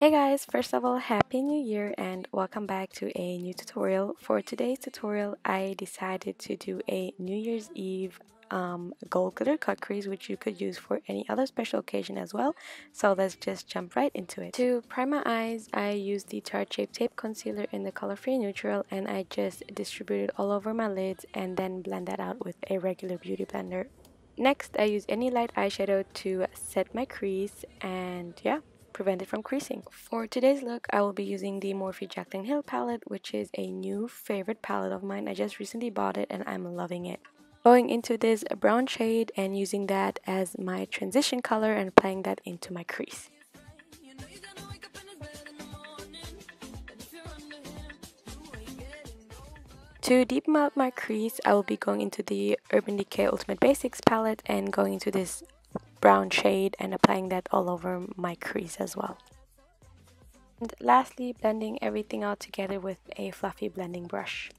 Hey guys, first of all, Happy New Year and welcome back to a new tutorial. For today's tutorial, I decided to do a New Year's Eve gold glitter cut crease, which you could use for any other special occasion as well. So let's just jump right into it. To prime my eyes, I used the Tarte Shape Tape Concealer in the color Free Neutral, and I just distribute it all over my lids and then blend that out with a regular beauty blender. Next, I use any light eyeshadow to set my crease and yeah, prevent it from creasing. For today's look, I will be using the Morphe Jaclyn Hill palette, which is a new favorite palette of mine. I just recently bought it and I'm loving it. Going into this brown shade and using that as my transition color and applying that into my crease. To deepen out my crease, I will be going into the Urban Decay Ultimate Basics palette and going into this brown shade and applying that all over my crease as well. And lastly, blending everything out together with a fluffy blending brush.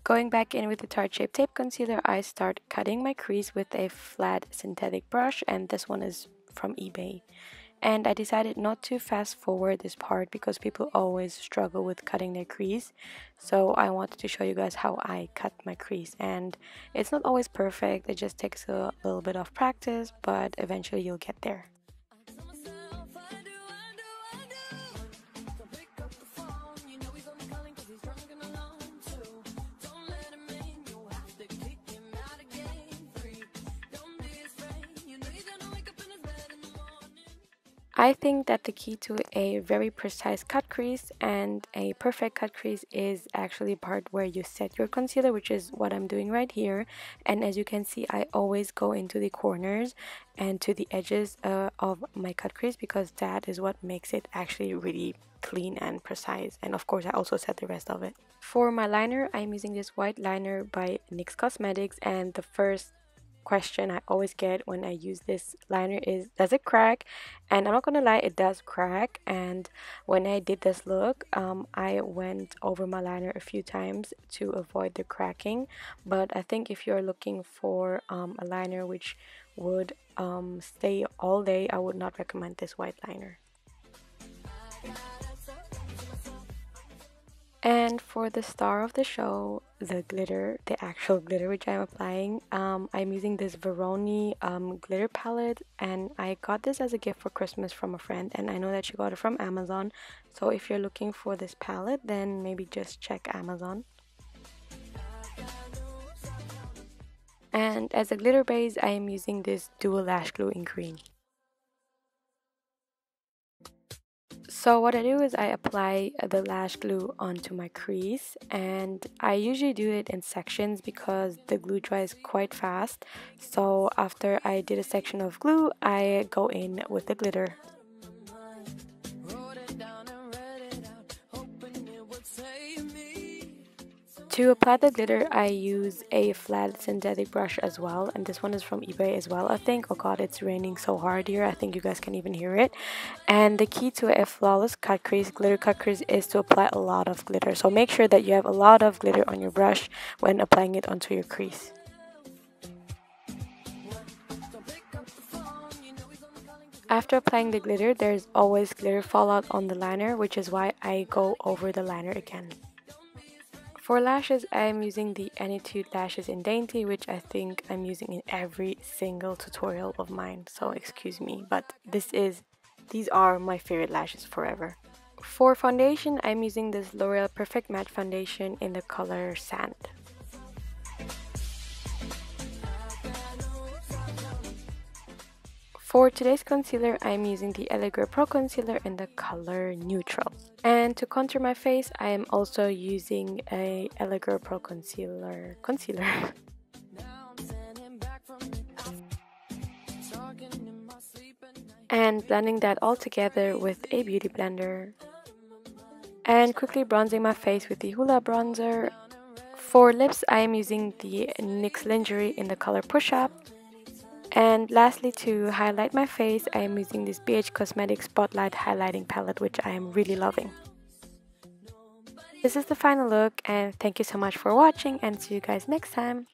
Going back in with the Tarte Shape Tape Concealer, I start cutting my crease with a flat synthetic brush, and this one is from eBay. And I decided not to fast forward this part because people always struggle with cutting their crease. So I wanted to show you guys how I cut my crease. And it's not always perfect, it just takes a little bit of practice, but eventually you'll get there. I think that the key to a very precise cut crease and a perfect cut crease is actually the part where you set your concealer, which is what I'm doing right here. And as you can see, I always go into the corners and to the edges of my cut crease because that is what makes it actually really clean and precise. And of course, I also set the rest of it. For my liner, I'm using this white liner by NYX Cosmetics, and the first question I always get when I use this liner is, does it crack? And I'm not gonna lie, it does crack. And when I did this look, I went over my liner a few times to avoid the cracking. But I think if you're looking for a liner which would stay all day, I would not recommend this white liner. And for the star of the show, the glitter, the actual glitter which I'm applying, I'm using this Veroni glitter palette, and I got this as a gift for Christmas from a friend, and I know that she got it from Amazon. So if you're looking for this palette, then maybe just check Amazon. And as a glitter base, I am using this Dual Lash Glue in green. So what I do is I apply the lash glue onto my crease, and I usually do it in sections because the glue dries quite fast. So after I did a section of glue, I go in with the glitter. To apply the glitter, I use a flat synthetic brush as well, and this one is from eBay as well, I think. Oh god, it's raining so hard here, I think you guys can even hear it. And the key to a flawless cut crease, glitter cut crease, is to apply a lot of glitter. So make sure that you have a lot of glitter on your brush when applying it onto your crease. After applying the glitter, there's always glitter fallout on the liner, which is why I go over the liner again. For lashes, I'm using the Annytude lashes in Dainty, which I think I'm using in every single tutorial of mine, so excuse me, but these are my favorite lashes forever. For foundation, I'm using this L'Oreal Perfect Matte Foundation in the color Sand. For today's concealer, I'm using the LA Pro Concealer in the color Neutral. And to contour my face, I am also using a LA Pro Concealer. And blending that all together with a beauty blender. And quickly bronzing my face with the HOOLA bronzer. For lips, I am using the NYX Lingerie in the color Push Up. And lastly, to highlight my face, I am using this BH Cosmetics Spotlight Highlighting Palette, which I am really loving. This is the final look, and thank you so much for watching, and see you guys next time.